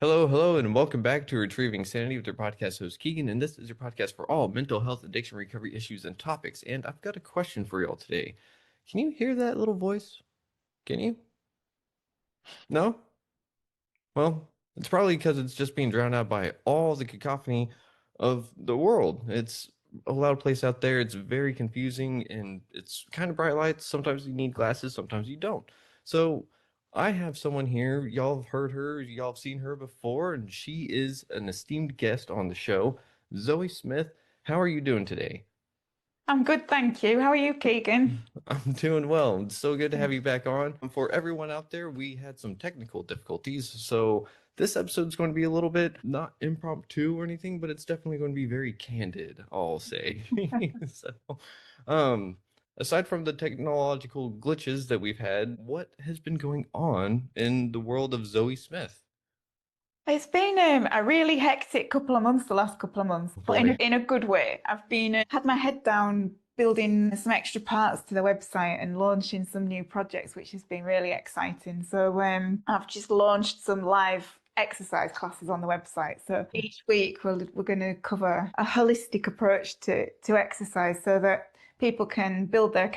Hello, hello, and welcome back to Retrieving Sanity with your podcast host Keegan. And this is your podcast for all mental health, addiction, recovery issues, and topics. And I've got a question for y'all today. Can you hear that little voice? Can you? No? Well, it's probably because it's just being drowned out by all the cacophony of the world. It's a loud place out there. It's very confusing and it's kind of bright lights. Sometimes you need glasses, sometimes you don't. So I have someone here. Y'all have heard her, y'all have seen her before, and she is an esteemed guest on the show. Zoe Smith, how are you doing today? I'm good, thank you. How are you, Keegan? I'm doing well. It's so good to have you back on. For everyone out there, we had some technical difficulties, so this episode's going to be a little bit not impromptu or anything, but it's definitely going to be very candid, I'll say. So, um, aside from the technological glitches that we've had, what has been going on in the world of Zoe Smith? It's been a really hectic couple of months, the last couple of months, but in Boy. a good way. I've been had my head down building some extra parts to the website and launching some new projects, which has been really exciting. So I've just launched some live exercise classes on the website. So each week we're going to cover a holistic approach to exercise so that people can build their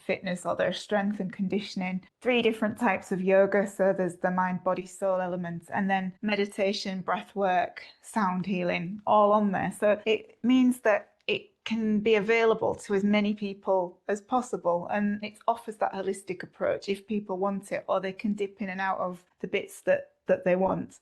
fitness or their strength and conditioning. Three different types of yoga. So there's the mind, body, soul elements, and then meditation, breath work, sound healing, all on there. So it means that it can be available to as many people as possible, and it offers that holistic approach if people want it, or they can dip in and out of the bits that they want.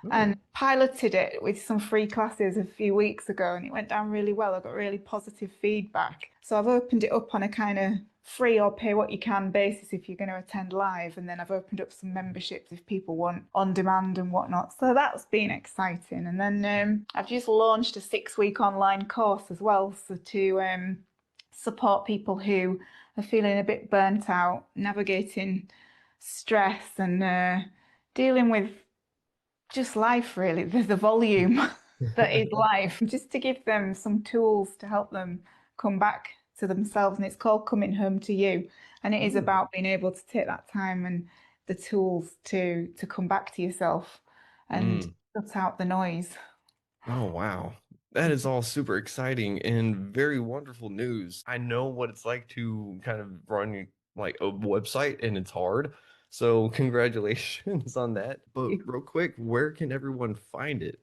Oh, And piloted it with some free classes a few weeks ago, and it went down really well. I got really positive feedback. So I've opened it up on a kind of free or pay what you can basis if you're going to attend live. And then I've opened up some memberships if people want on demand and whatnot. So that's been exciting. And then I've just launched a 6 week online course as well. So to support people who are feeling a bit burnt out, navigating stress and dealing with just life, really. There's a volume that is life, just to give them some tools to help them come back to themselves. And it's called Coming Home to You. And it is oh, about being able to take that time and the tools to come back to yourself and mm. cut out the noise. Oh, wow. That is all super exciting and very wonderful news. I know what it's like to kind of run like a website and it's hard. So congratulations on that. But You, real quick, where can everyone find it?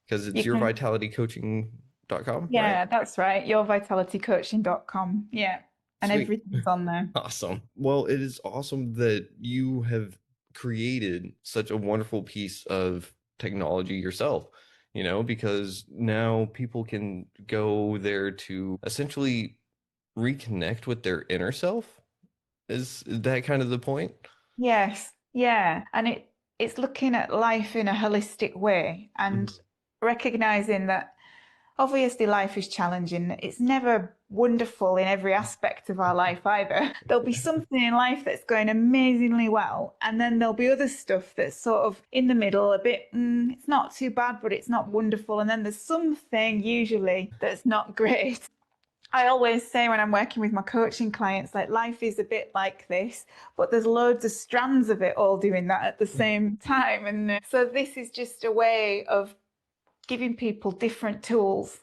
Because it's you can, yourvitalitycoaching.com, right? yeah, that's right. Yourvitalitycoaching.com. Yeah. And Sweet. everything's on there. Awesome. Well, it is awesome that you have created such a wonderful piece of technology yourself, because now people can go there to essentially reconnect with their inner self. Is that kind of the point? Yes, yeah. And it's looking at life in a holistic way and Mhm. recognizing that obviously life is challenging. It's never wonderful in every aspect of our life either. There'll be something in life that's going amazingly well, and then there'll be other stuff that's sort of in the middle, a bit, it's not too bad, but it's not wonderful. And then there's something usually that's not great. I always say when I'm working with my coaching clients, like life is a bit like this, but there's loads of strands of it all doing that at the same time. And so this is just a way of giving people different tools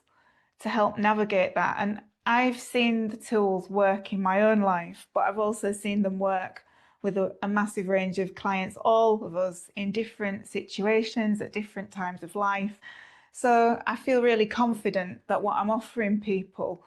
to help navigate that. And I've seen the tools work in my own life, but I've also seen them work with a massive range of clients, all of us in different situations at different times of life. So I feel really confident that what I'm offering people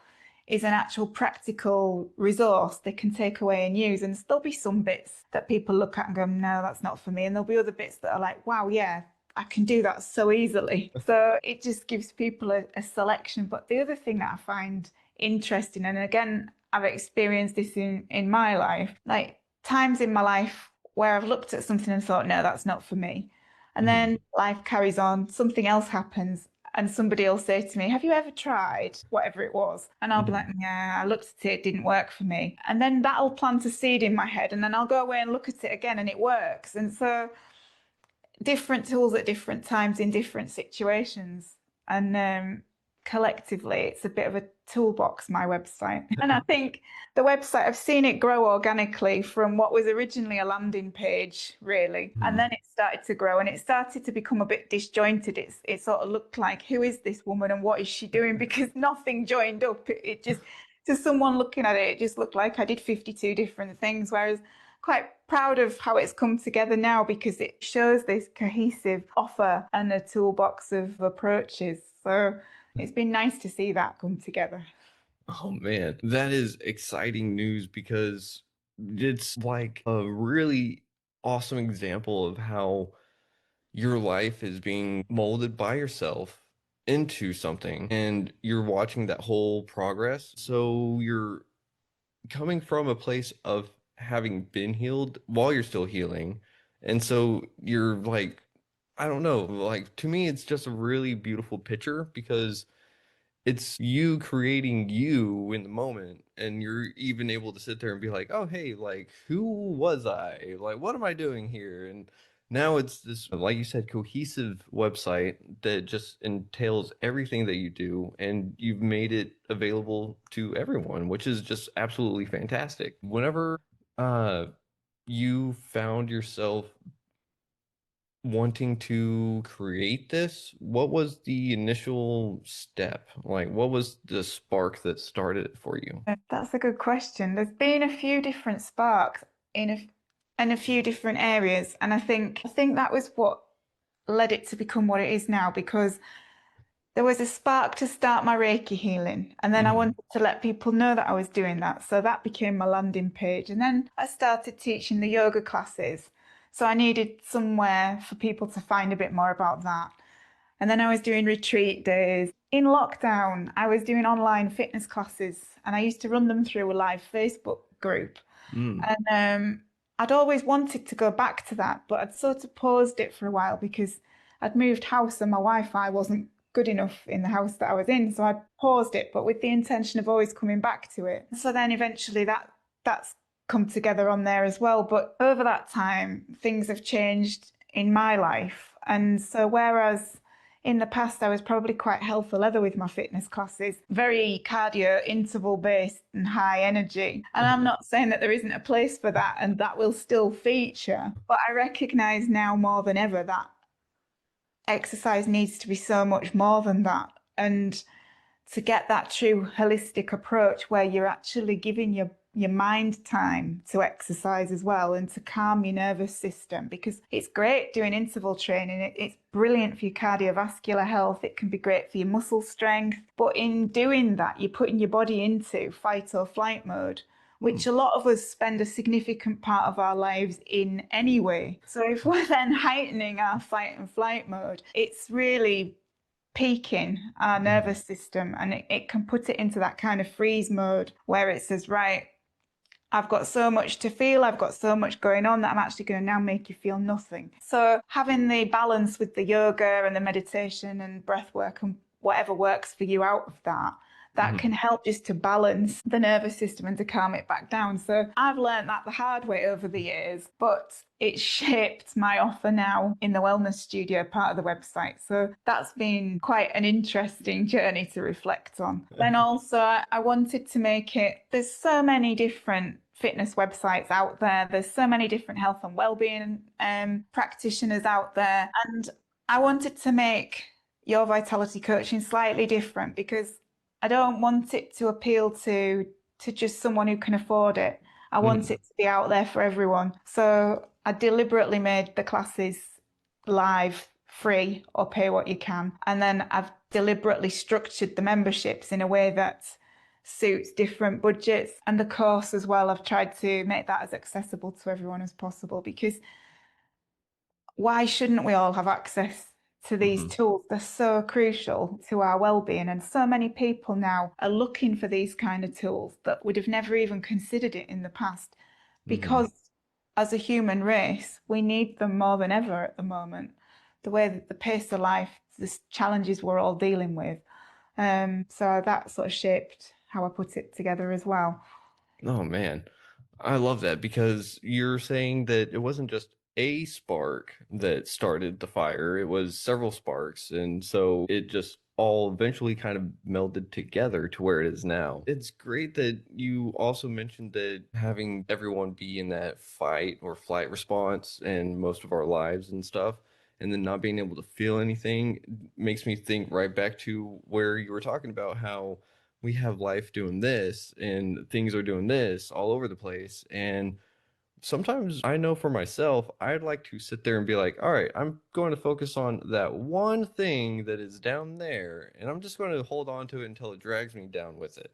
is an actual practical resource they can take away and use. And there'll be some bits that people look at and go, no, that's not for me. And there'll be other bits that are like, wow, yeah, I can do that so easily. So it just gives people a selection. But the other thing that I find interesting, and again, I've experienced this in my life, like times in my life where I've looked at something and thought, no, that's not for me. And Mhm. then life carries on, something else happens, and somebody will say to me, have you ever tried whatever it was? And I'll be like, Mhm. yeah, I looked at it, it didn't work for me. And then that'll plant a seed in my head, and then I'll go away and look at it again, and it works. And so different tools at different times in different situations. And collectively, it's a bit of a toolbox, my website. And I think the website, I've seen it grow organically from what was originally a landing page, really. And then it started to grow and it started to become a bit disjointed. It sort of looked like, who is this woman and what is she doing? Because nothing joined up. It just, to someone looking at it, it just looked like I did 52 different things. Whereas quite proud of how it's come together now because it shows this cohesive offer and a toolbox of approaches. So it's been nice to see that come together. Oh man, that is exciting news because it's like a really awesome example of how your life is being molded by yourself into something and you're watching that whole progress. So you're coming from a place of having been healed while you're still healing. And so you're like, I don't know, like to me, it's just a really beautiful picture because it's you creating you in the moment and you're even able to sit there and be like, oh hey, like who was I, like what am I doing here? And now it's this, like you said, cohesive website that just entails everything that you do and you've made it available to everyone, which is just absolutely fantastic. Whenever uh you found yourself wanting to create this, what was the initial step? Like, what was the spark that started it for you? That's a good question. There's been a few different sparks in a few different areas, and I think that was what led it to become what it is now because there was a spark to start my Reiki healing, and then I Hmm. wanted to let people know that I was doing that. So that became my landing page. And then I started teaching the yoga classes. So I needed somewhere for people to find a bit more about that. And then I was doing retreat days. In lockdown, I was doing online fitness classes and I used to run them through a live Facebook group. Mm. And I'd always wanted to go back to that, but I'd sort of paused it for a while because I'd moved house and my Wi-Fi wasn't good enough in the house that I was in. So I paused it, but with the intention of always coming back to it. So then eventually that's come together on there as well. But over that time, things have changed in my life. And so whereas in the past, I was probably quite hell for leather with my fitness classes, very cardio, interval based, and high energy. And I'm not saying that there isn't a place for that and that will still feature, but I recognize now more than ever that exercise needs to be so much more than that. And to get that true holistic approach where you're actually giving your mind time to exercise as well and to calm your nervous system because it's great doing interval training. It's brilliant for your cardiovascular health. It can be great for your muscle strength. But in doing that, you're putting your body into fight or flight mode, which a lot of us spend a significant part of our lives in anyway. So if we're then heightening our fight and flight mode, it's really peaking our nervous system and it can put it into that kind of freeze mode where it says, right, I've got so much to feel, I've got so much going on that I'm actually going to now make you feel nothing. So having the balance with the yoga and the meditation and breath work and whatever works for you out of that can help just to balance the nervous system and to calm it back down. So I've learned that the hard way over the years, but it shaped my offer now in the wellness studio part of the website. So that's been quite an interesting journey to reflect on. Then also, I wanted to make it, there's so many different fitness websites out there, there's so many different health and well-being practitioners out there. And I wanted to make your vitality coaching slightly different because I don't want it to appeal to just someone who can afford it. I want it to be out there for everyone. So I deliberately made the classes live, free, or pay what you can. And then I've deliberately structured the memberships in a way that suits different budgets. And the course as well, I've tried to make that as accessible to everyone as possible because why shouldn't we all have access to these tools? They're so crucial to our well-being, and so many people now are looking for these kind of tools that would have never even considered it in the past because as a human race we need them more than ever at the moment, the way that the pace of life, the challenges we're all dealing with. So that sort of shaped how I put it together as well. Oh man, I love that because you're saying that it wasn't just a spark that started the fire, it was several sparks. And so it just all eventually kind of melded together to where it is now. It's great that you also mentioned that having everyone be in that fight or flight response in most of our lives and stuff, and then not being able to feel anything makes me think right back to where you were talking about how we have life doing this and things are doing this all over the place. And sometimes I know for myself, I'd like to sit there and be like, all right, I'm going to focus on that one thing that is down there, and I'm just going to hold on to it until it drags me down with it,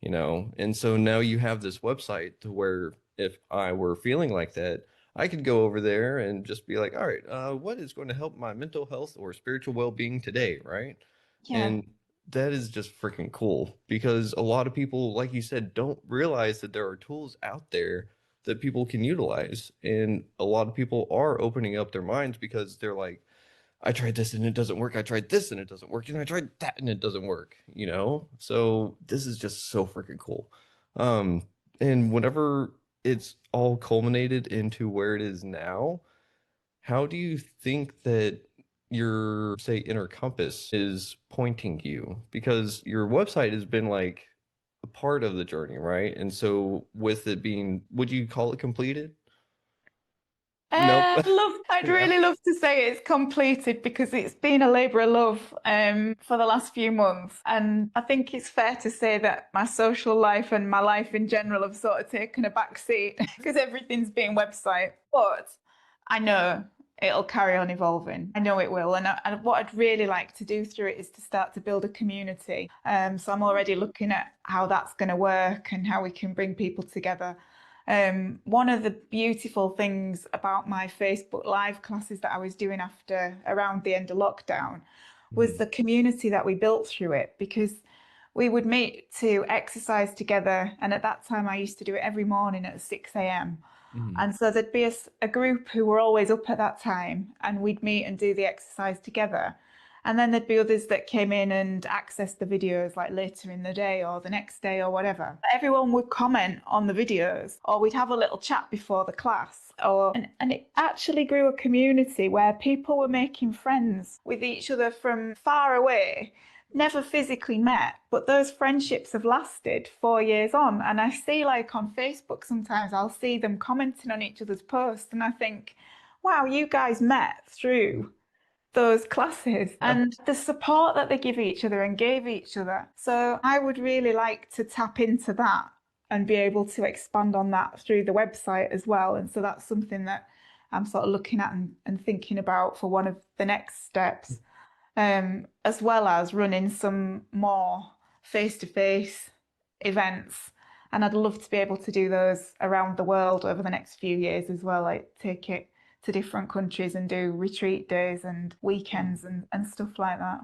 you know? And so now you have this website to where if I were feeling like that, I could go over there and just be like, all right, what is going to help my mental health or spiritual well-being today, right? Yeah. And that is just freaking cool because a lot of people, like you said, don't realize that there are tools out there that people can utilize. And a lot of people are opening up their minds because they're like, I tried this and it doesn't work. I tried this and it doesn't work. And I tried that and it doesn't work, you know? So this is just so freaking cool. Um, and whenever it's all culminated into where it is now, how do you think that your, say, inner compass is pointing you? Because your website has been like a part of the journey, right? And so with it being, would you call it completed? Nope. I'd Yeah. really love to say it's completed because it's been a labour of love for the last few months. And I think it's fair to say that my social life and my life in general have sort of taken a back seat because everything's been website. But I know it'll carry on evolving. I know it will. And what I'd really like to do through it is to start to build a community. So I'm already looking at how that's going to work and how we can bring people together. One of the beautiful things about my Facebook Live classes that I was doing after around the end of lockdown was Mhm. the community that we built through it because we would meet to exercise together. And at that time, I used to do it every morning at 6 a.m. Mhm. And so there'd be a group who were always up at that time, and we'd meet and do the exercise together. And then there'd be others that came in and accessed the videos like later in the day or the next day or whatever. Everyone would comment on the videos, or we'd have a little chat before the class. And it actually grew a community where people were making friends with each other from far away, never physically met, but those friendships have lasted 4 years on. And I see, like on Facebook, sometimes I'll see them commenting on each other's posts, and I think, wow, you guys met through those classes and the support that they give each other and gave each other. So I would really like to tap into that and be able to expand on that through the website as well. And so that's something that I'm sort of looking at and thinking about for one of the next steps, as well as running some more face-to-face events. And I'd love to be able to do those around the world over the next few years as well, like take it to different countries and do retreat days and weekends and stuff like that.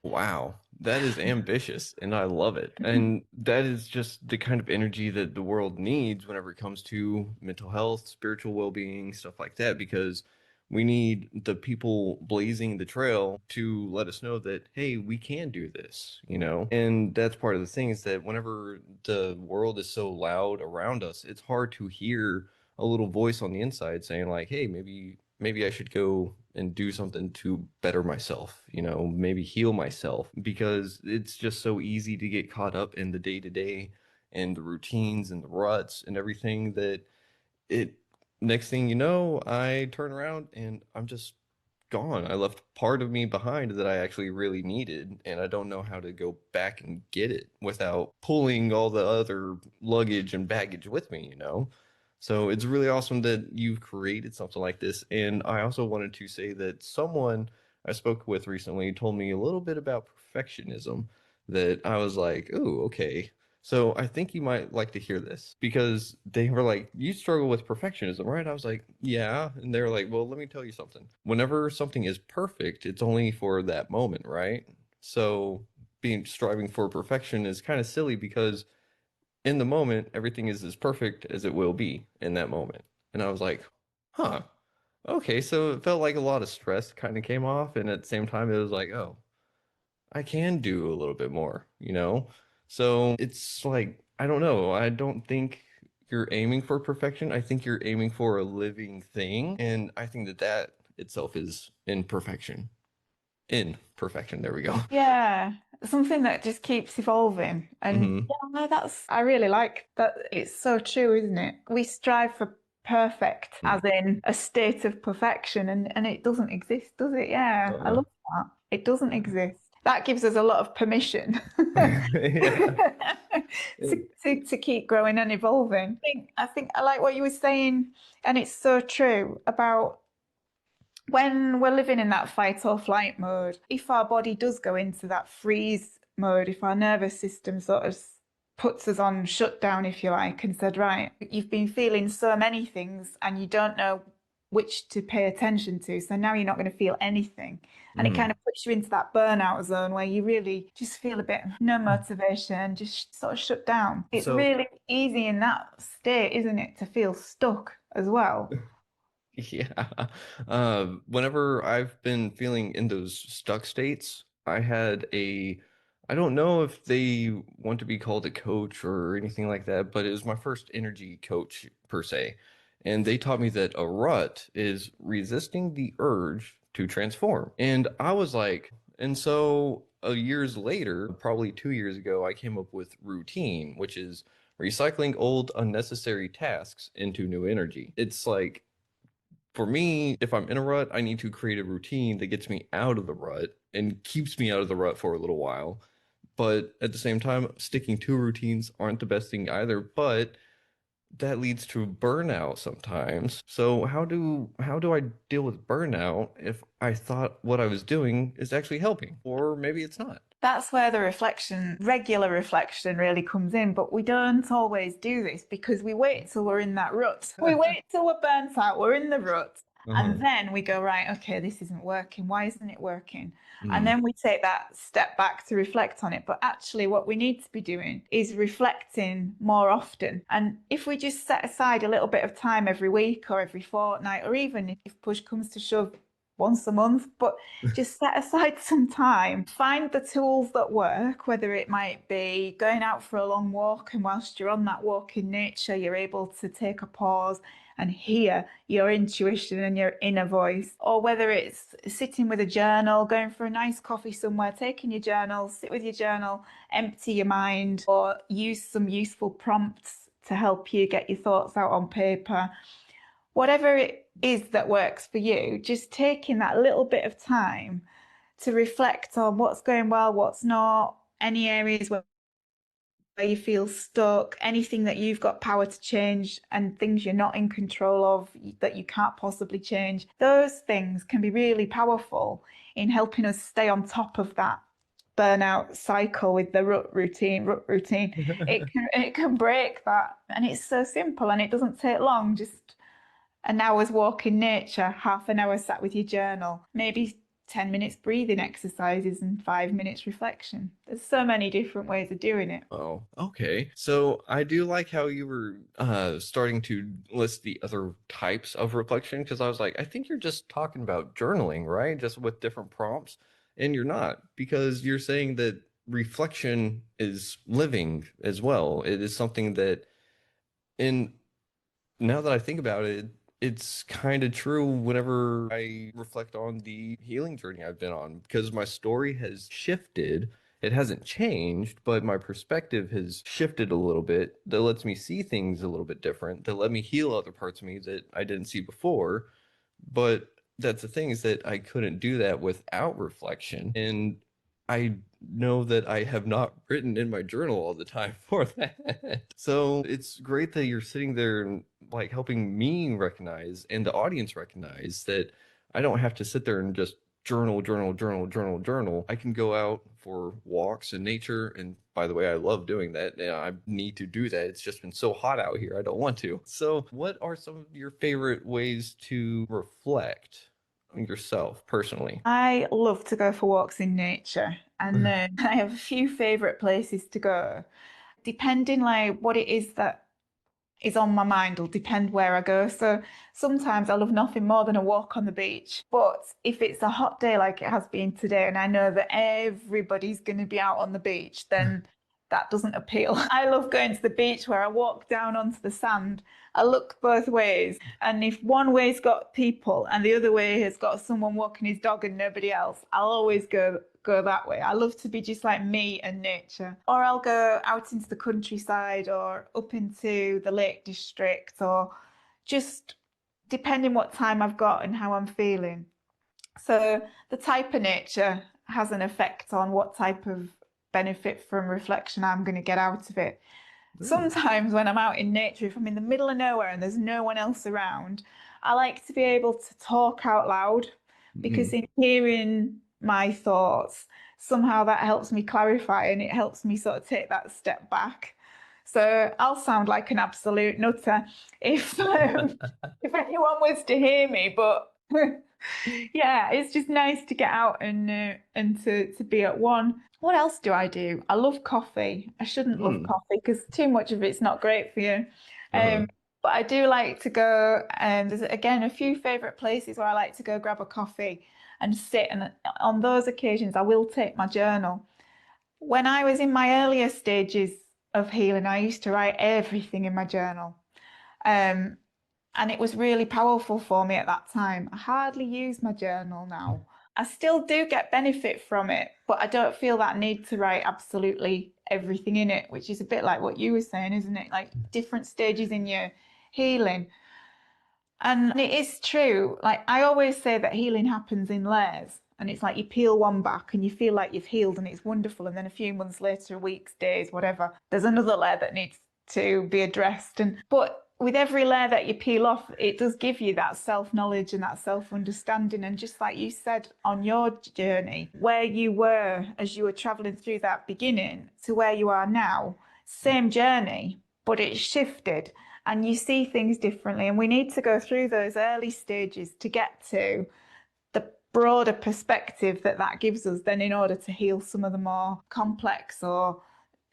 Wow, that is ambitious and I love it. And that is just the kind of energy that the world needs whenever it comes to mental health, spiritual well-being, stuff like that, because we need the people blazing the trail to let us know that, hey, we can do this, you know? And that's part of the thing is that whenever the world is so loud around us, it's hard to hear a little voice on the inside saying like, hey, maybe I should go and do something to better myself, you know, maybe heal myself because it's just so easy to get caught up in the day to day and the routines and the ruts and everything that it next thing you know, I turn around and I'm just gone. I left part of me behind that I actually really needed, and I don't know how to go back and get it without pulling all the other luggage and baggage with me, you know? So it's really awesome that you've created something like this. And I also wanted to say that someone I spoke with recently told me a little bit about perfectionism that I was like, oh, okay. So I think you might like to hear this because they were like, you struggle with perfectionism, right? I was like, yeah. And they're like, well, let me tell you something. Whenever something is perfect, it's only for that moment, right? So being striving for perfection is kind of silly because in the moment, everything is as perfect as it will be in that moment. And I was like, huh, okay. So it felt like a lot of stress kind of came off. And at the same time, it was like, oh, I can do a little bit more, you know? So it's like, I don't know. I don't think you're aiming for perfection. I think you're aiming for a living thing. And I think that that itself is imperfection. in perfection. There we go. Yeah, something that just keeps evolving. And Hmm. yeah, no, I really like that. It's so true, isn't it? We strive for perfect, as in a state of perfection, and it doesn't exist, does it? Yeah, I Uh, love that. It doesn't exist. That gives us a lot of permission yeah. to keep growing and evolving. I think I like what you were saying, and it's so true about when we're living in that fight or flight mode, if our body does go into that freeze mode, if our nervous system sort of puts us on shutdown, if you like, and said, right, you've been feeling so many things and you don't know which to pay attention to. So now you're not going to feel anything. And it kind Mhm. of puts you into that burnout zone where you really just feel a bit no motivation, just sort of shut down. It's So really easy in that state, isn't it, to feel stuck as well. yeah. Whenever I've been feeling in those stuck states, I don't know if they want to be called a coach or anything like that, but it was my first energy coach per se. And they taught me that a rut is resisting the urge to transform. And I was like, and so years later, probably 2 years ago, I came up with routine, which is recycling old unnecessary tasks into new energy. It's like, for me, if I'm in a rut, I need to create a routine that gets me out of the rut and keeps me out of the rut for a little while. But at the same time, sticking to routines aren't the best thing either, but that leads to burnout sometimes. So how do I deal with burnout if I thought what I was doing is actually helping, or maybe it's not? That's where the regular reflection really comes in. But we don't always do this because we wait till we're in that rut. We wait till we're burnt out, we're in the rut. And Uh-huh. then we go, right, okay, this isn't working. Why isn't it working? And Mm. then we take that step back to reflect on it. But actually, what we need to be doing is reflecting more often. And if we just set aside a little bit of time every week or every fortnight, or even if push comes to shove, once a month, but just set aside some time, find the tools that work, whether it might be going out for a long walk, and whilst you're on that walk in nature, you're able to take a pause and hear your intuition and your inner voice, or whether it's sitting with a journal, going for a nice coffee somewhere, taking your journal, sit with your journal, empty your mind, or use some useful prompts to help you get your thoughts out on paper. Whatever it is that works for you, just taking that little bit of time to reflect on what's going well, what's not, any areas where you feel stuck, anything that you've got power to change, and things you're not in control of that you can't possibly change. Those things can be really powerful in helping us stay on top of that burnout cycle with the rut routine. It can break that, and it's so simple and it doesn't take long. Just an hour's walk in nature, half an hour sat with your journal, maybe 10 minutes breathing exercises, and 5 minutes reflection. There's so many different ways of doing it. Oh, okay. So I do like how you were starting to list the other types of reflection because I was like, I think you're just talking about journaling, right? Just with different prompts. And you're not, because you're saying that reflection is living as well. It is something that, in now that I think about it, it's kind of true whenever I reflect on the healing journey I've been on because my story has shifted. It hasn't changed, but my perspective has shifted a little bit that lets me see things a little bit different, that let me heal other parts of me that I didn't see before. But that's the thing is that I couldn't do that without reflection. And I know that I have not written in my journal all the time for that. So it's great that you're sitting there and like helping me recognize and the audience recognize that I don't have to sit there and just journal. I can go out for walks in nature. And by the way, I love doing that. Yeah, I need to do that. It's just been so hot out here. I don't want to. So, what are some of your favorite ways to reflect on yourself personally? I love to go for walks in nature, and I have a few favorite places to go. Depending like what it is that is on my mind will depend where I go. So sometimes I love nothing more than a walk on the beach. But if it's a hot day like it has been today, and I know that everybody's going to be out on the beach, then that doesn't appeal. I love going to the beach where I walk down onto the sand. I look both ways, and if one way's got people and the other way has got someone walking his dog and nobody else, I'll always go that way. I love to be just like me and nature. Or I'll go out into the countryside or up into the Lake District, or just depending what time I've got and how I'm feeling. So the type of nature has an effect on what type of benefit from reflection I'm going to get out of it. Sometimes when I'm out in nature, if I'm in the middle of nowhere and there's no one else around, I like to be able to talk out loud, because in hearing my thoughts, somehow that helps me clarify and it helps me sort of take that step back. So I'll sound like an absolute nutter if if anyone was to hear me, but yeah, it's just nice to get out and to be at one. What else do I do? I love coffee. I shouldn't love coffee because too much of it's not great for you. Uh-huh. But I do like to go, and there's again a few favorite places where I like to go grab a coffee and sit. And on those occasions, I will take my journal. When I was in my earlier stages of healing, I used to write everything in my journal. Um, and it was really powerful for me at that time. I hardly use my journal now. I still do get benefit from it, but I don't feel that need to write absolutely everything in it, which is a bit like what you were saying, isn't it? Like different stages in your healing. And it is true. Like I always say that healing happens in layers. And it's like you peel one back and you feel like you've healed and it's wonderful. And then a few months later, weeks, days, whatever, there's another layer that needs to be addressed. But with every layer that you peel off, it does give you that self-knowledge and that self-understanding. And just like you said on your journey, where you were as you were traveling through that beginning to where you are now, same journey, but it's shifted and you see things differently. And we need to go through those early stages to get to the broader perspective that that gives us then in order to heal some of the more complex or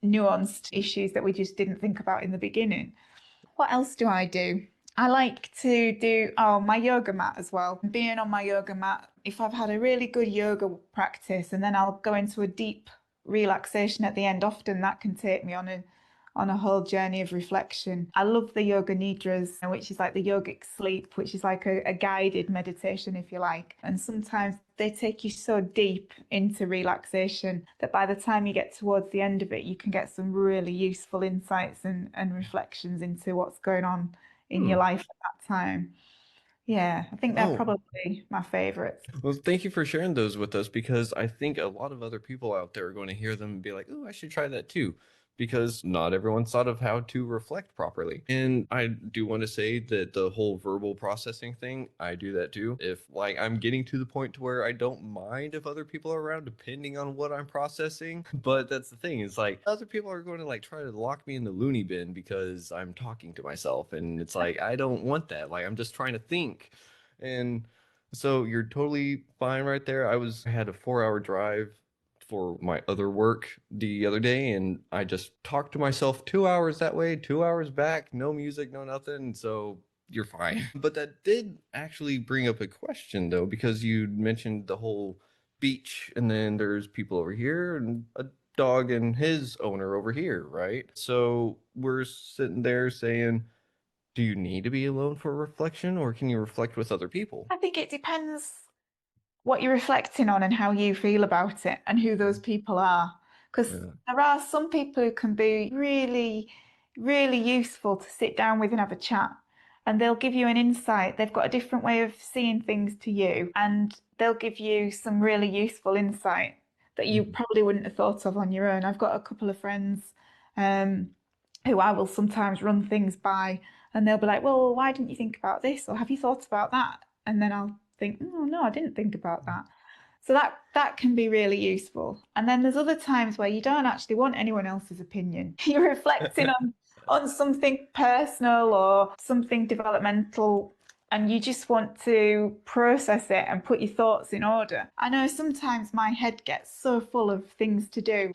nuanced issues that we just didn't think about in the beginning. What else do I do? I like to do my yoga mat as well. Being on my yoga mat, if I've had a really good yoga practice and then I'll go into a deep relaxation at the end, often that can take me on a whole journey of reflection. I love the yoga nidras, which is like the yogic sleep, which is like a guided meditation, if you like. And sometimes they take you so deep into relaxation that by the time you get towards the end of it, you can get some really useful insights and reflections into what's going on in your life at that time. Yeah, I think they're Oh, probably my favorites. well, thank you for sharing those with us because I think a lot of other people out there are going to hear them and be like, oh, I should try that too. Because not everyone's thought of how to reflect properly. And I do want to say that the whole verbal processing thing, I do that too. If like I'm getting to the point to where I don't mind if other people are around, depending on what I'm processing. But that's the thing, is like other people are going to like try to lock me in the loony bin because I'm talking to myself. And it's like, I don't want that. Like I'm just trying to think. And so you're totally fine right there. I had a 4 hour drive for my other work the other day, and I just talked to myself 2 hours that way, 2 hours back, no music, no nothing. So you're fine. But that did actually bring up a question though, because you mentioned the whole beach, and then there's people over here and a dog and his owner over here, right? So we're sitting there saying, do you need to be alone for reflection, or can you reflect with other people? I think it depends what you're reflecting on and how you feel about it and who those people are. Because Yeah. there are some people who can be really, really useful to sit down with and have a chat. And they'll give you an insight. They've got a different way of seeing things to you, and they'll give you some really useful insight that you Mhm. probably wouldn't have thought of on your own. I've got a couple of friends um, who I will sometimes run things by, and they'll be like, well, why didn't you think about this? Or have you thought about that? And then I'll think, oh, no, I didn't think about that. So that can be really useful. And then there's other times where you don't actually want anyone else's opinion. You're reflecting on something personal or something developmental, and you just want to process it and put your thoughts in order. I know sometimes my head gets so full of things to do.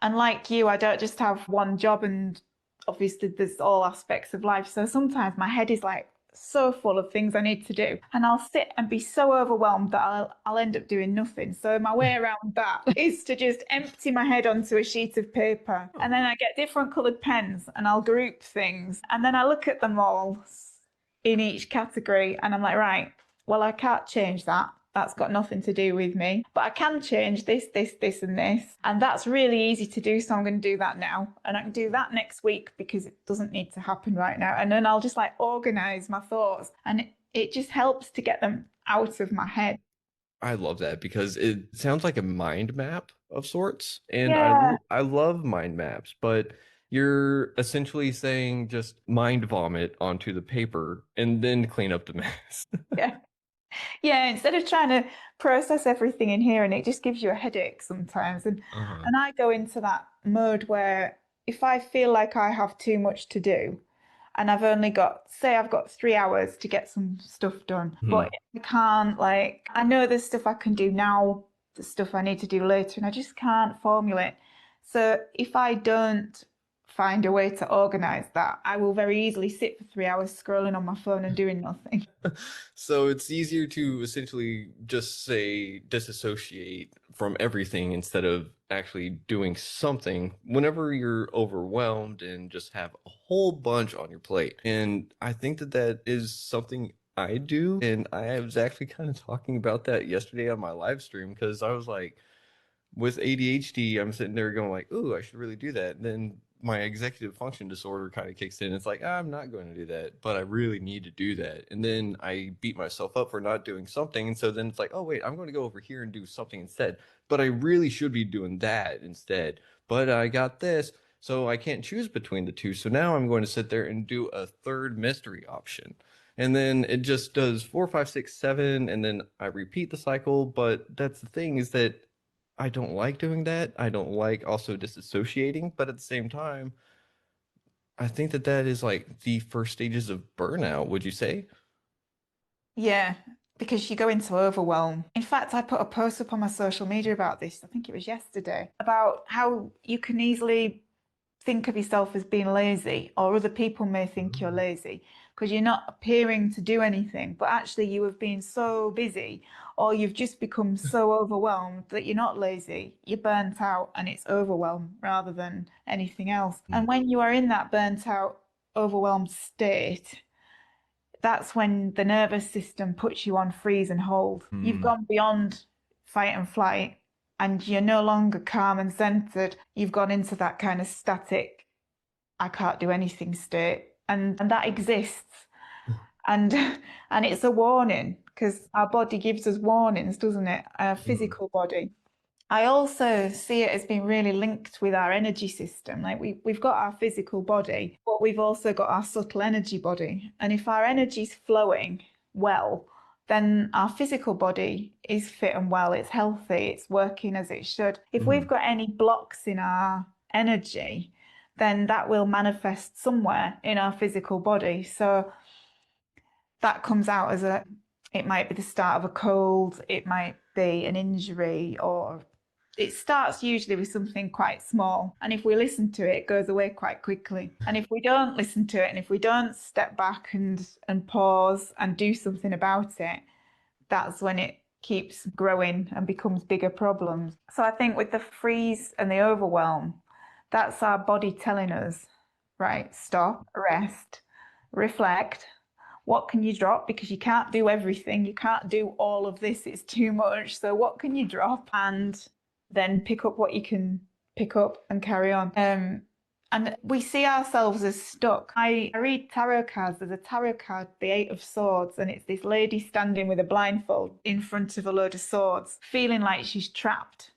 And like you, I don't just have one job, and obviously there's all aspects of life. So sometimes my head is like so full of things I need to do, and I'll sit and be so overwhelmed that I'll end up doing nothing. So my way around that is to just empty my head onto a sheet of paper, and then I get different colored pens and I'll group things, and then I look at them all in each category, and I'm like, right, well, I can't change that. That's got nothing to do with me. But I can change this, this, this, and this. And that's really easy to do. So I'm going to do that now. And I can do that next week because it doesn't need to happen right now. And then I'll just like organize my thoughts. And it just helps to get them out of my head. I love that because it sounds like a mind map of sorts, and Yeah. I love mind maps, but you're essentially saying just mind vomit onto the paper and then clean up the mess. Yeah. Yeah, instead of trying to process everything in here, and it just gives you a headache sometimes. Uh-huh. And I go into that mode where if I feel like I have too much to do, and I've only got, say, I've got 3 hours to get some stuff done, but Hmm. I can't, like, I know there's stuff I can do now, the stuff I need to do later, and I just can't formulate. So if I don't find a way to organize that, I will very easily sit for 3 hours scrolling on my phone and doing nothing. So it's easier to essentially just say disassociate from everything instead of actually doing something whenever you're overwhelmed and just have a whole bunch on your plate. And I think that that is something I do. And I was actually kind of talking about that yesterday on my live stream because I was like, with ADHD, I'm sitting there going like, "Ooh, I should really do that." And then my executive function disorder kind of kicks in. It's like, I'm not going to do that, but I really need to do that. And then I beat myself up for not doing something. And so then it's like, oh, wait, I'm going to go over here and do something instead. But I really should be doing that instead. But I got this, so I can't choose between the two. So now I'm going to sit there and do a third mystery option. And then it just does four, five, six, seven, and then I repeat the cycle. But that's the thing is that I don't like doing that. I don't like also disassociating, but at the same time, I think that that is like the first stages of burnout, would you say? Yeah, because you go into overwhelm. In fact, I put a post up on my social media about this, I think it was yesterday, about how you can easily think of yourself as being lazy, or other people may think you're Mm. lazy because you're not appearing to do anything, but actually you have been so busy, or you've just become so overwhelmed that you're not lazy, you're burnt out, and it's overwhelm rather than anything else. And Mm. when you are in that burnt out, overwhelmed state, that's when the nervous system puts you on freeze and hold. You've Mm. gone beyond fight and flight, and you're no longer calm and centered. You've gone into that kind of static, I can't do anything state. And that exists. And and it's a warning because our body gives us warnings, doesn't it? Our Mm. physical body. I also see it as being really linked with our energy system. Like we've got our physical body, but we've also got our subtle energy body. And if our energy's flowing well, then our physical body is fit and well, it's healthy, it's working as it should. If we've Mm. got any blocks in our energy, then that will manifest somewhere in our physical body. So that comes out as it might be the start of a cold, it might be an injury, or it starts usually with something quite small. And if we listen to it, it goes away quite quickly. And if we don't listen to it, and if we don't step back and pause and do something about it, that's when it keeps growing and becomes bigger problems. So I think with the freeze and the overwhelm, that's our body telling us, right, stop, rest, reflect. What can you drop? Because you can't do everything. You can't do all of this. It's too much. So what can you drop? And then pick up what you can pick up and carry on. And we see ourselves as stuck. I read tarot cards. There's a tarot card, the Eight of Swords, and it's this lady standing with a blindfold in front of a load of swords, feeling like she's trapped.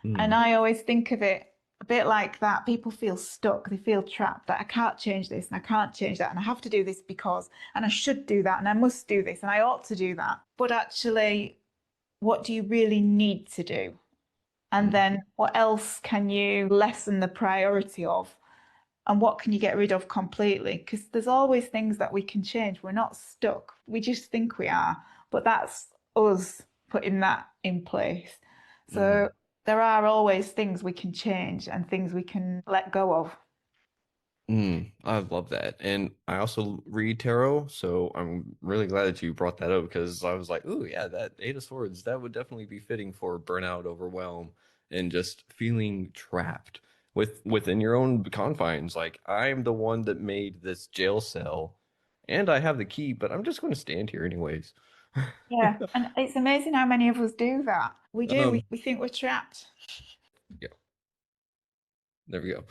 And Mm. I always think of it a bit like that. People feel stuck, they feel trapped, that I can't change this and I can't change that, and I have to do this because, and I should do that, and I must do this, and I ought to do that. But actually, what do you really need to do? And Mm. then what else can you lessen the priority of? And what can you get rid of completely? Because there's always things that we can change. We're not stuck. We just think we are, but that's us putting that in place. Mm. So there are always things we can change and things we can let go of. I love that. And I also read tarot, so I'm really glad that you brought that up because I was like, "Ooh, yeah, that Eight of Swords, that would definitely be fitting for burnout, overwhelm, and just feeling trapped within your own confines. Like, I'm the one that made this jail cell, and I have the key, but I'm just going to stand here anyways." Yeah, and it's amazing how many of us do that. We do. Um, We think we're trapped. yeah, there we go.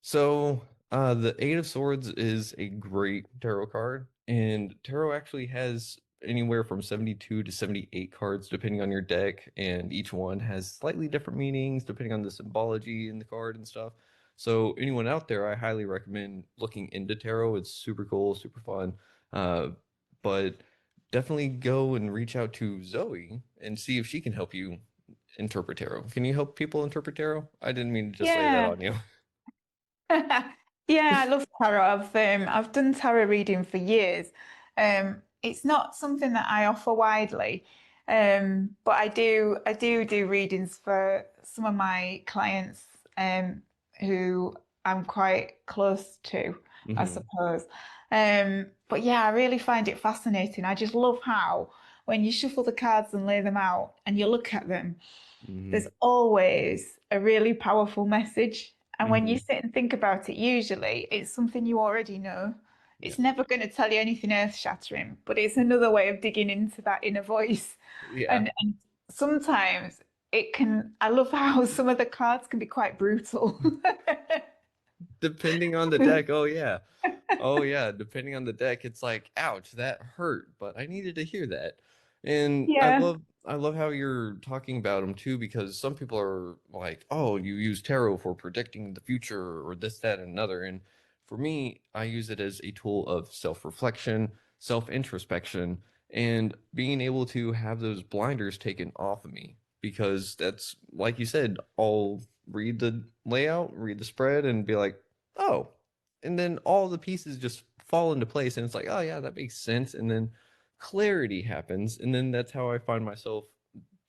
So, the Eight of Swords is a great tarot card, and tarot actually has anywhere from 72 to 78 cards depending on your deck, and each one has slightly different meanings depending on the symbology in the card and stuff. So, anyone out there, I highly recommend looking into tarot. It's super cool, super fun. Uh, but definitely go and reach out to Zoe and see if she can help you interpret tarot. Can you help people interpret tarot? I didn't mean to just lay that Yeah. on you. Yeah, I love tarot. I've done tarot reading for years. It's not something that I offer widely, but I do readings for some of my clients who I'm quite close to, I Hmm. suppose. But yeah, I really find it fascinating. I just love how when you shuffle the cards and lay them out and you look at them, there's Hmm. always a really powerful message. And when you Hmm. sit and think about it, usually it's something you already know. Yeah. It's never going to tell you anything earth-shattering, but it's another way of digging into that inner voice. Yeah. And sometimes it can, I love how some of the cards can be quite brutal. Depending on the deck. Oh yeah. Oh yeah. Depending on the deck, it's like, ouch, that hurt, but I needed to hear that. And Yeah. I love how you're talking about them too, because some people are like, oh, you use tarot for predicting the future or this, that, and another. And for me, I use it as a tool of self-reflection, self-introspection, and being able to have those blinders taken off of me. Because that's like you said, I'll read the layout, read the spread, and be like, oh, and then all the pieces just fall into place, and it's like, oh yeah, that makes sense. And then clarity happens, and then that's how I find myself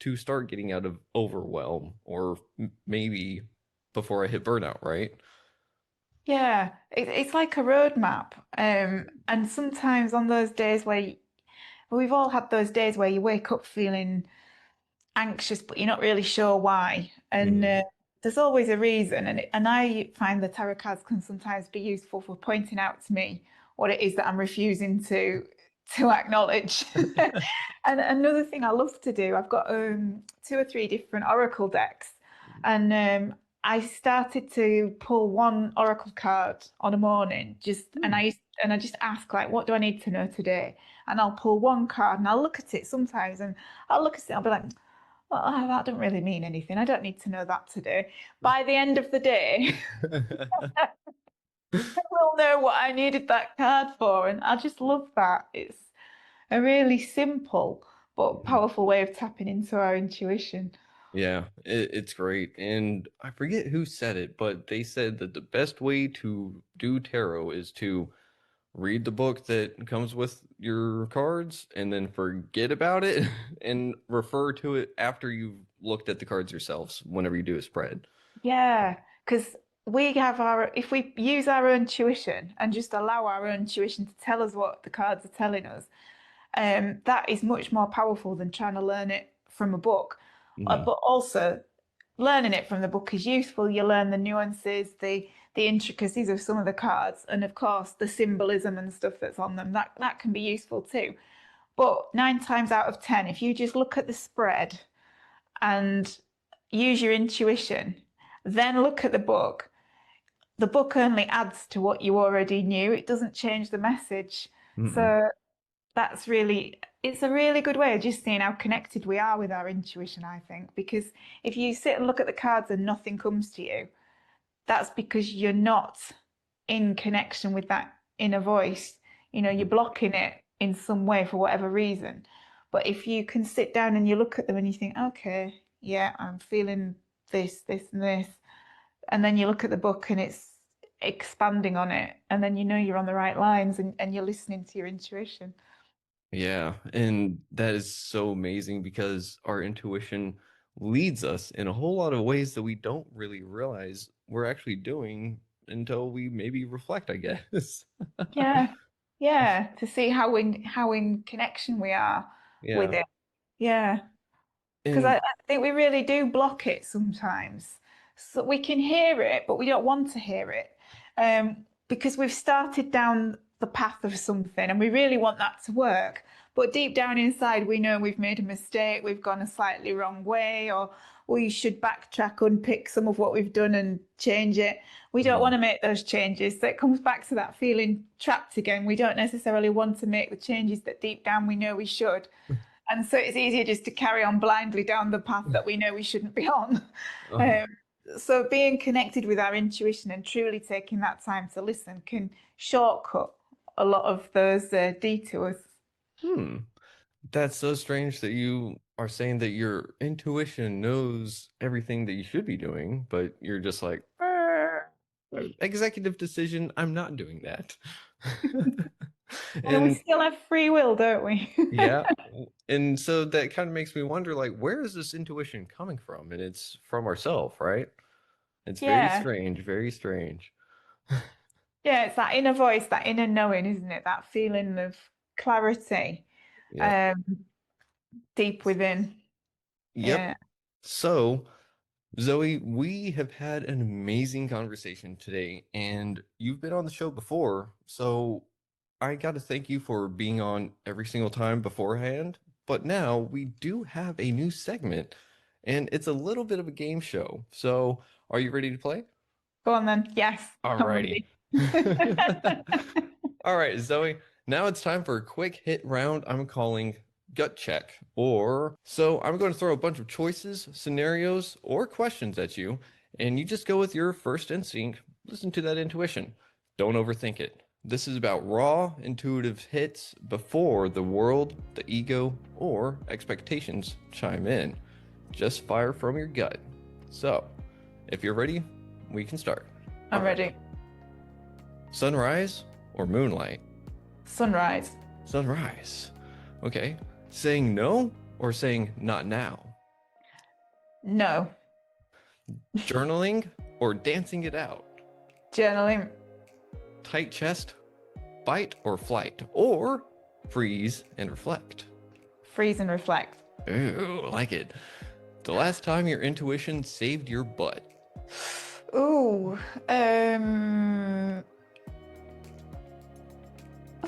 to start getting out of overwhelm, or maybe before I hit burnout, right? Yeah, it's like a roadmap. And sometimes on those days we've all had those days where you wake up feeling anxious, but you're not really sure why. And Hmm. there's always a reason. And I find the tarot cards can sometimes be useful for pointing out to me what it is that I'm refusing to acknowledge. And another thing I love to do, I've got two or three different oracle decks, and I started to pull one oracle card on a morning, Hmm. and I just ask like, what do I need to know today? And I'll pull one card and I'll look at it sometimes, and I'll look at it, and I'll be like, well, that doesn't really mean anything. I don't need to know that today. By the end of the day, I will know what I needed that card for. And I just love that. It's a really simple but powerful way of tapping into our intuition. Yeah, it's great. And I forget who said it, but they said that the best way to do tarot is to read the book that comes with your cards and then forget about it and refer to it after you've looked at the cards yourselves whenever you do a spread. Yeah, because if we use our own tuition and just allow our own tuition to tell us what the cards are telling us, that is much more powerful than trying to learn it from a book. Hmm. But also, learning it from the book is useful. You learn the nuances, the intricacies of some of the cards, and of course the symbolism and stuff that's on them. That can be useful too. But 9 times out of 10, if you just look at the spread and use your intuition, then look at the book only adds to what you already knew. It doesn't change the message. Mm-mm. So it's a really good way of just seeing how connected we are with our intuition, I think. Because if you sit and look at the cards and nothing comes to you, that's because you're not in connection with that inner voice. You know, you're blocking it in some way for whatever reason. But if you can sit down and you look at them and you think, okay, yeah, I'm feeling this, and this, and then you look at the book and it's expanding on it, and then you know you're on the right lines and you're listening to your intuition. Yeah, and that is so amazing because our intuition leads us in a whole lot of ways that we don't really realize we're actually doing until we maybe reflect, I guess. Yeah. Yeah. To see how in connection we are with Yeah. it. Yeah. Because I, And I think we really do block it sometimes. So we can hear it, but we don't want to hear it. Because we've started down the path of something and we really want that to work. But deep down inside, we know we've made a mistake, we've gone a slightly wrong way, or we should backtrack, unpick some of what we've done and change it. We don't want Mhm. to make those changes. So it comes back to that feeling trapped again. We don't necessarily want to make the changes that deep down we know we should. And so it's easier just to carry on blindly down the path that we know we shouldn't be on. Uh, Um, so being connected with our intuition and truly taking that time to listen can shortcut a lot of those detours. hmm. That's so strange that you are saying that your intuition knows everything that you should be doing, but you're just like, executive decision, I'm not doing that." And we And still have free will, don't we? yeah, and so that kind of makes me wonder, like, where is this intuition coming from? And it's from ourselves, right? It's very Yeah. strange, very strange. Yeah, it's that inner voice, that inner knowing, isn't it? That feeling of clarity Yep. um, deep within. Yep. Yeah. So, Zoe, we have had an amazing conversation today, and you've been on the show before, so I got to thank you for being on every single time beforehand. But now we do have a new segment, and it's a little bit of a game show. So, are you ready to play? Go on then. Yes, I'm Alrighty. ready. All right, Zoe. Now it's time for a quick hit round I'm calling gut check. So I'm going to throw a bunch of choices, scenarios, or questions at you, and you just go with your first instinct. Listen to that intuition. Don't overthink it. This is about raw, intuitive hits before the world, the ego, or expectations chime in. Just fire from your gut. So, if you're ready, we can start. All I'm right. ready. Sunrise or moonlight? Sunrise. Sunrise. Okay. Saying no or saying not now? No. Journaling or dancing it out? Journaling. Tight chest, fight or flight? Or freeze and reflect? Freeze and reflect. Ooh, like it. The last time your intuition saved your butt? Ooh.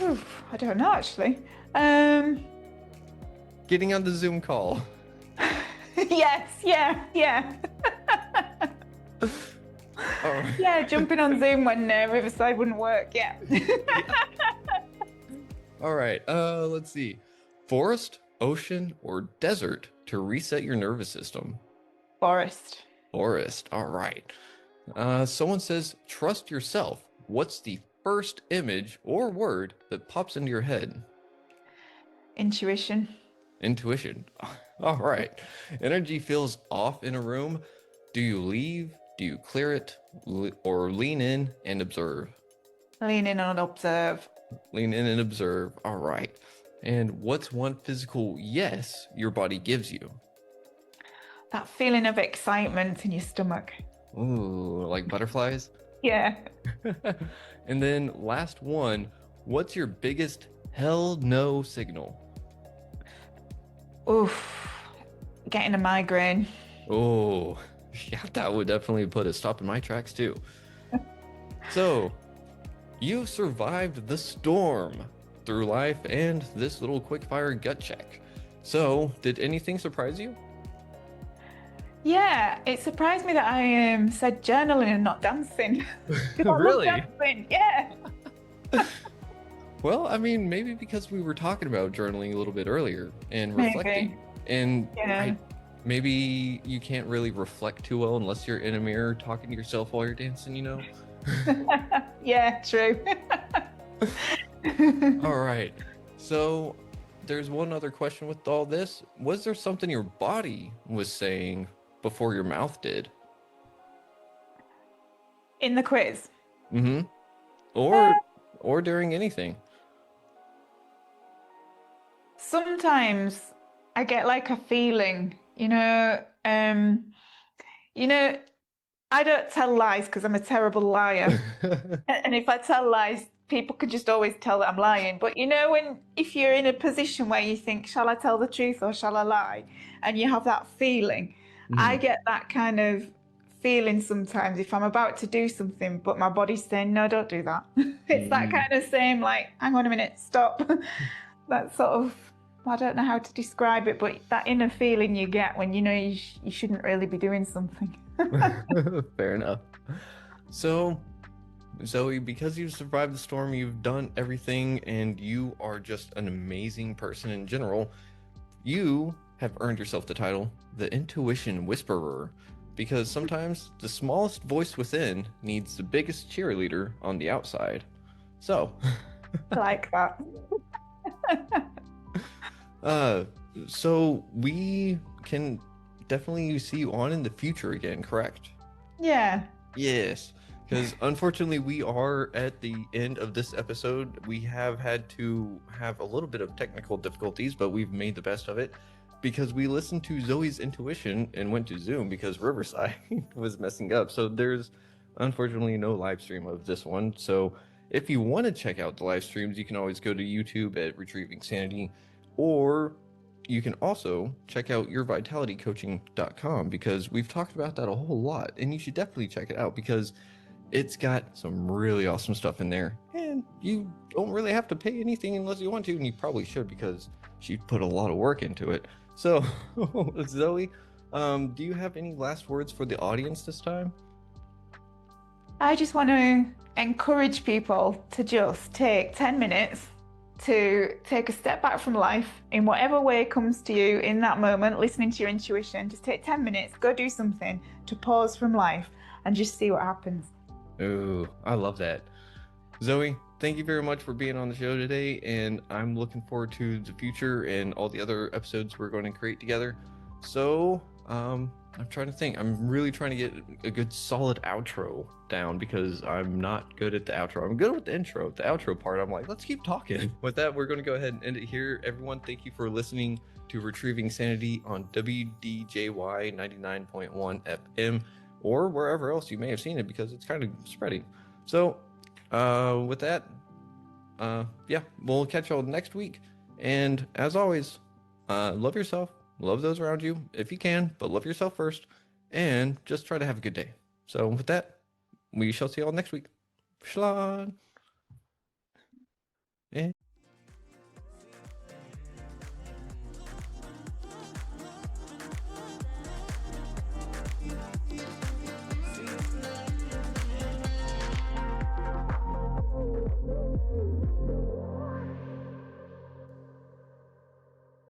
Ooh, I don't know actually. Getting on the Zoom call. Yes, yeah. All right. Yeah, jumping on Zoom when Riverside wouldn't work. Yeah. All right. Let's see. Forest, ocean, or desert to reset your nervous system? Forest. Forest. All right. Someone says, trust yourself. What's the first image or word that pops into your head? Intuition. Intuition. All right. Energy feels off in a room. Do you leave? Do you clear it? Or lean in and observe? Lean in and observe. Lean in and observe. All right. And what's one physical yes your body gives you? That feeling of excitement in your stomach. Ooh, like butterflies? Yeah. And then last one, what's your biggest hell no signal? Oof. Getting a migraine. Oh, yeah, that would definitely put a stop in my tracks too. So, you survived the storm through life and this little quick-fire gut check. So, did anything surprise you? Yeah, it surprised me that I said journaling and not dancing. 'Cause I love Really? dancing. Yeah. Well, I mean, maybe because we were talking about journaling a little bit earlier and Maybe. reflecting. And Yeah. maybe you can't really reflect too well unless you're in a mirror talking to yourself while you're dancing, you know? Yeah, true. All right. So there's one other question with all this. Was there something your body was saying before your mouth did? In the quiz. Mm-hmm. Uh, Or during anything. Sometimes I get like a feeling, you know, I don't tell lies because I'm a terrible liar. And if I tell lies, people could just always tell that I'm lying. But you know, if you're in a position where you think, shall I tell the truth or shall I lie? And you have that feeling, I Mhm. get that kind of feeling sometimes if I'm about to do something, but my body's saying, no, don't do that. It's that Mm. kind of same, like, hang on a minute, stop. That sort of, I don't know how to describe it, but that inner feeling you get when you know you shouldn't really be doing something. Fair enough. So, Zoe, because you've survived the storm, you've done everything, and you are just an amazing person in general, you have earned yourself the title, the Intuition Whisperer, because sometimes the smallest voice within needs the biggest cheerleader on the outside. So, I like that. uh, so we can definitely see you on in the future again, correct? Yeah. Yes, because unfortunately, we are at the end of this episode. We have had to have a little bit of technical difficulties, but we've made the best of it because we listened to Zoe's intuition and went to Zoom because Riverside was messing up. So there's unfortunately no live stream of this one. So if you want to check out the live streams, you can always go to YouTube at Retrieving Sanity, or you can also check out yourvitalitycoaching.com because we've talked about that a whole lot, and you should definitely check it out because it's got some really awesome stuff in there, and you don't really have to pay anything unless you want to, and you probably should because she put a lot of work into it. So, Zoe, do you have any last words for the audience this time? I just want to encourage people to just take 10 minutes to take a step back from life in whatever way comes to you in that moment, listening to your intuition. Just take 10 minutes, go do something to pause from life and just see what happens. Ooh, I love that. Zoe, thank you very much for being on the show today, and I'm looking forward to the future and all the other episodes we're going to create together. So, I'm trying to think. I'm really trying to get a good solid outro down because I'm not good at the outro. I'm good with the intro. The outro part, I'm like, let's keep talking. With that, we're going to go ahead and end it here. Everyone, thank you for listening to Retrieving Sanity on WDJY 99.1 FM or wherever else you may have seen it because it's kind of spreading. So, with that, yeah, we'll catch y'all next week. And as always, love yourself, love those around you if you can, but love yourself first, and just try to have a good day. So, with that, we shall see y'all next week. Schlan.